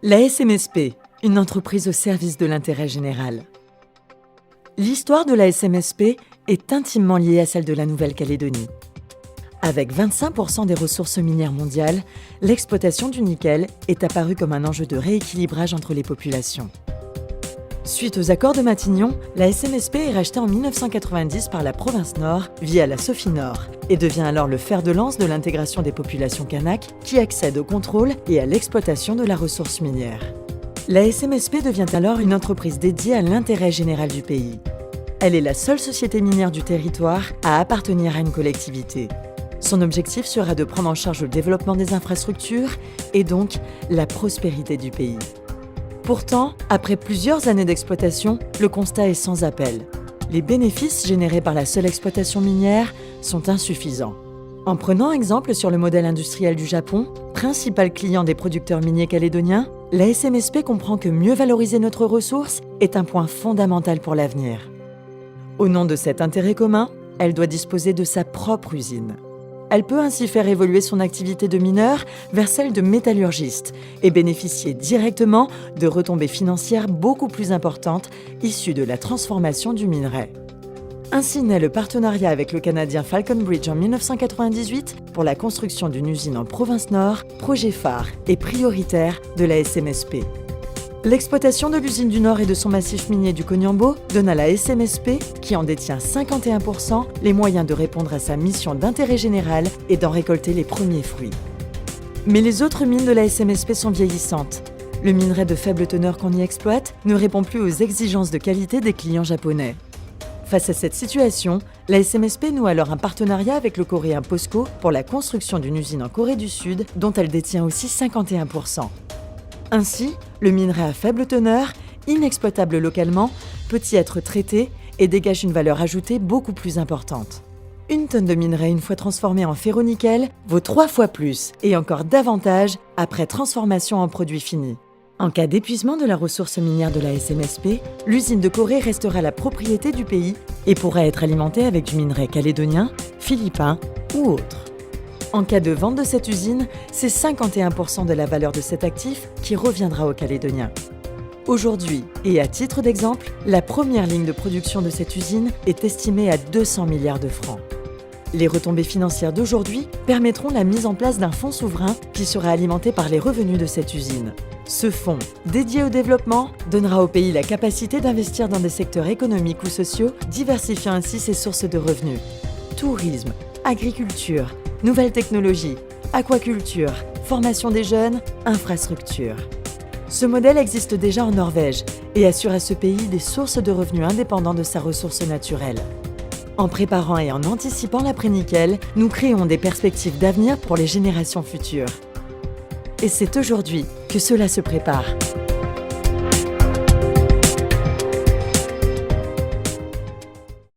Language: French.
La SMSP, une entreprise au service de l'intérêt général. L'histoire de la SMSP est intimement liée à celle de la Nouvelle-Calédonie. Avec 25% des ressources minières mondiales, l'exploitation du nickel est apparue comme un enjeu de rééquilibrage entre les populations. Suite aux accords de Matignon, la SMSP est rachetée en 1990 par la province Nord via la Sophie Nord et devient alors le fer de lance de l'intégration des populations kanaks qui accèdent au contrôle et à l'exploitation de la ressource minière. La SMSP devient alors une entreprise dédiée à l'intérêt général du pays. Elle est la seule société minière du territoire à appartenir à une collectivité. Son objectif sera de prendre en charge le développement des infrastructures et donc la prospérité du pays. Pourtant, après plusieurs années d'exploitation, le constat est sans appel. Les bénéfices générés par la seule exploitation minière sont insuffisants. En prenant exemple sur le modèle industriel du Japon, principal client des producteurs miniers calédoniens, la SMSP comprend que mieux valoriser notre ressource est un point fondamental pour l'avenir. Au nom de cet intérêt commun, elle doit disposer de sa propre usine. Elle peut ainsi faire évoluer son activité de mineur vers celle de métallurgiste et bénéficier directement de retombées financières beaucoup plus importantes issues de la transformation du minerai. Ainsi naît le partenariat avec le Canadien Falconbridge en 1998 pour la construction d'une usine en province Nord, projet phare et prioritaire de la SMSP. L'exploitation de l'usine du Nord et de son massif minier du Koniambo donne à la SMSP, qui en détient 51%, les moyens de répondre à sa mission d'intérêt général et d'en récolter les premiers fruits. Mais les autres mines de la SMSP sont vieillissantes. Le minerai de faible teneur qu'on y exploite ne répond plus aux exigences de qualité des clients japonais. Face à cette situation, la SMSP noue alors un partenariat avec le coréen POSCO pour la construction d'une usine en Corée du Sud, dont elle détient aussi 51%. Ainsi, le minerai à faible teneur, inexploitable localement, peut y être traité et dégage une valeur ajoutée beaucoup plus importante. Une tonne de minerai une fois transformée en ferro-nickel vaut 3 fois plus et encore davantage après transformation en produit fini. En cas d'épuisement de la ressource minière de la SMSP, l'usine de Corée restera la propriété du pays et pourra être alimentée avec du minerai calédonien, philippin ou autre. En cas de vente de cette usine, c'est 51% de la valeur de cet actif qui reviendra aux Calédoniens. Aujourd'hui, et à titre d'exemple, la première ligne de production de cette usine est estimée à 200 milliards de francs. Les retombées financières d'aujourd'hui permettront la mise en place d'un fonds souverain qui sera alimenté par les revenus de cette usine. Ce fonds, dédié au développement, donnera au pays la capacité d'investir dans des secteurs économiques ou sociaux, diversifiant ainsi ses sources de revenus. Tourisme, agriculture, nouvelles technologies, aquaculture, formation des jeunes, infrastructures. Ce modèle existe déjà en Norvège et assure à ce pays des sources de revenus indépendants de sa ressource naturelle. En préparant et en anticipant l'après-nickel, nous créons des perspectives d'avenir pour les générations futures. Et c'est aujourd'hui que cela se prépare.